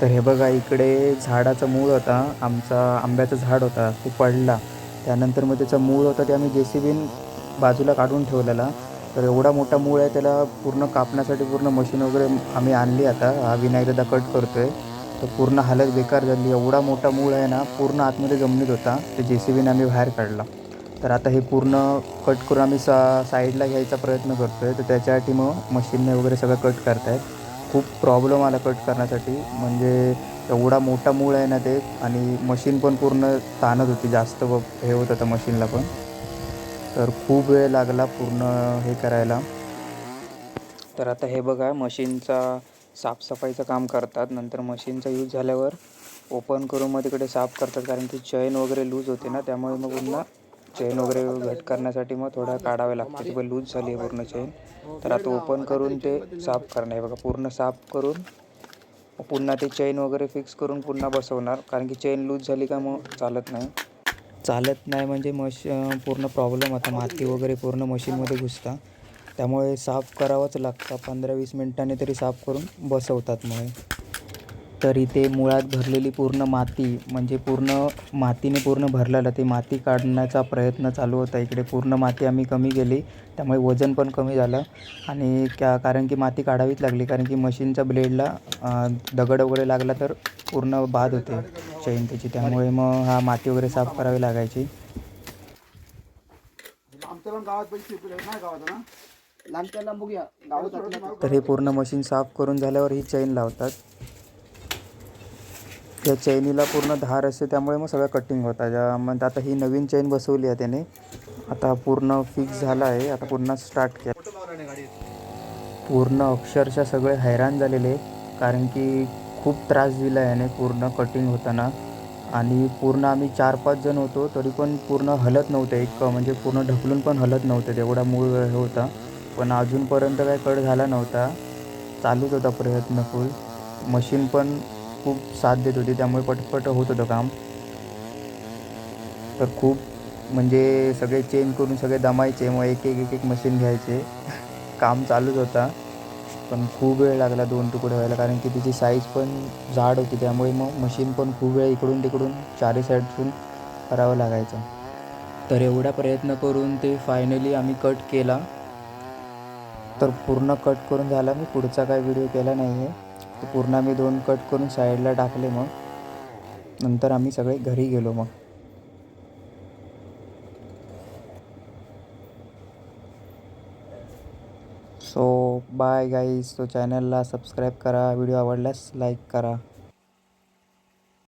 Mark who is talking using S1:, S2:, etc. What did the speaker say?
S1: तर हे बघा इकडे झाडाचा मूळ होता, आमचा आंब्याचं झाड होता, तो पडला. त्यानंतर मग त्याचा मूळ होता ते आम्ही JCBने बाजूला काढून ठेवलेला. तर एवढा मोठा मूळ आहे त्याला पूर्ण कापण्यासाठी पूर्ण मशीन वगैरे आम्ही आणली आता. हा विनायक दादा कट करतोय. तर पूर्ण हालत बेकार झाली. एवढा मोठा मूळ आहे ना, पूर्ण आतमध्ये जमिनीत होता. ते JCBने आम्ही बाहेर काढला. तर आता हे पूर्ण कट करून आम्ही साईडला घ्यायचा प्रयत्न करतोय. तर त्याच्यासाठी मग मशीनने वगैरे सगळं कट करतायत. खूप प्रॉब्लेम आला कट करण्यासाठी. म्हणजे एवढा मोठा मूळ आहे ना ते, आणि मशीन पण पूर्ण ताणत होती जास्त हे होत होतं मशीनला पण. तर खूप वेळ लागला पूर्ण हे करायला. तर आता हे बघा मशीनचा साफसफाईचं काम करतात. नंतर मशीनचा यूज झाल्यावर ओपन करून मग तिकडे साफ करतात, कारण की चैन वगैरे लूज होते ना, त्यामुळे मग पुन्हा चेन वगैरे घट करण्यासाठी मग थोडा काढावे लागते. ती पण लूज झाली आहे पूर्ण चेन. तर आता ओपन करून ते साफ करणं आहे बघा. पूर्ण साफ करून पुन्हा ते चेन वगैरे फिक्स करून पुन्हा बसवणार, कारण की चेन लूज झाली का मग चालत नाही. चालत नाही म्हणजे पूर्ण प्रॉब्लेम होता. माती वगैरे पूर्ण मशीनमध्ये घुसता. त्यामुळे साफ करावंच लागतं. 15-20 मिनिटांनी तरी साफ करून बसवतात मग. तर इथे मुळात भरलेली पूर्ण माती, म्हणजे पूर्ण मातीने पूर्ण भरलेलं, ते माती काढण्याचा प्रयत्न चालू होता. इकडे पूर्ण माती आम्ही कमी केली, त्यामुळे वजन पण कमी झालं. आणि कारण की माती काढावीच लागली, कारण की मशीनच्या ब्लेडला दगड वगैरे लागला तर पूर्ण बाद होते चैन त्याची. त्यामुळे मग हा माती वगैरे साफ करावी लागायची. तर हे पूर्ण मशीन साफ करून झाल्यावर ही चैन लावतात. त्या चैनीला पूर्ण धार असते, त्यामुळे मग सगळं कटिंग होतं. मग आता ही नवीन चैन बसवली आहे त्याने. आता पूर्ण फिक्स झालं आहे. आता पुन्हा स्टार्ट केलं. पूर्ण अक्षरशः सगळे हैराण झालेले, कारण की खूप त्रास दिला याने पूर्ण कटिंग होताना. आणि पूर्ण आम्ही 4-5 जण होतो, तरी पण पूर्ण हलत नव्हते. म्हणजे पूर्ण ढकलून पण हलत नव्हते, तेवढा मूळ हे होता. पण अजूनपर्यंत काही कट झाला नव्हता. चालूच होता प्रयत्न फुल. मशीन पण खूप साथ देत होती, त्यामुळे पटपट होत होतं काम. तर खूप म्हणजे सगळे चेंज करून सगळे दमायचे, मग एक मशीन घ्यायचे. काम चालूच होता. पण खूप वेळ लागला 2 तुकडे व्हायला, कारण की तिची साईज पण जाड होती. त्यामुळे मग मशीन पण खूप वेळ इकडून तिकडून चारही साईडतून करावं लागायचं. तर एवढा प्रयत्न करून ते फायनली आम्ही कट केला. तर पूर्ण कट करून झाला. मी पुढचा काय व्हिडिओ केला नाही आहे. तर पूर्ण आम्ही 2 कट करून साईडला टाकले. मग नंतर आम्ही सगळे घरी गेलो मग. So bye guys. तो चॅनलला सबस्क्राईब करा. व्हिडिओ आवडल्यास लाईक करा.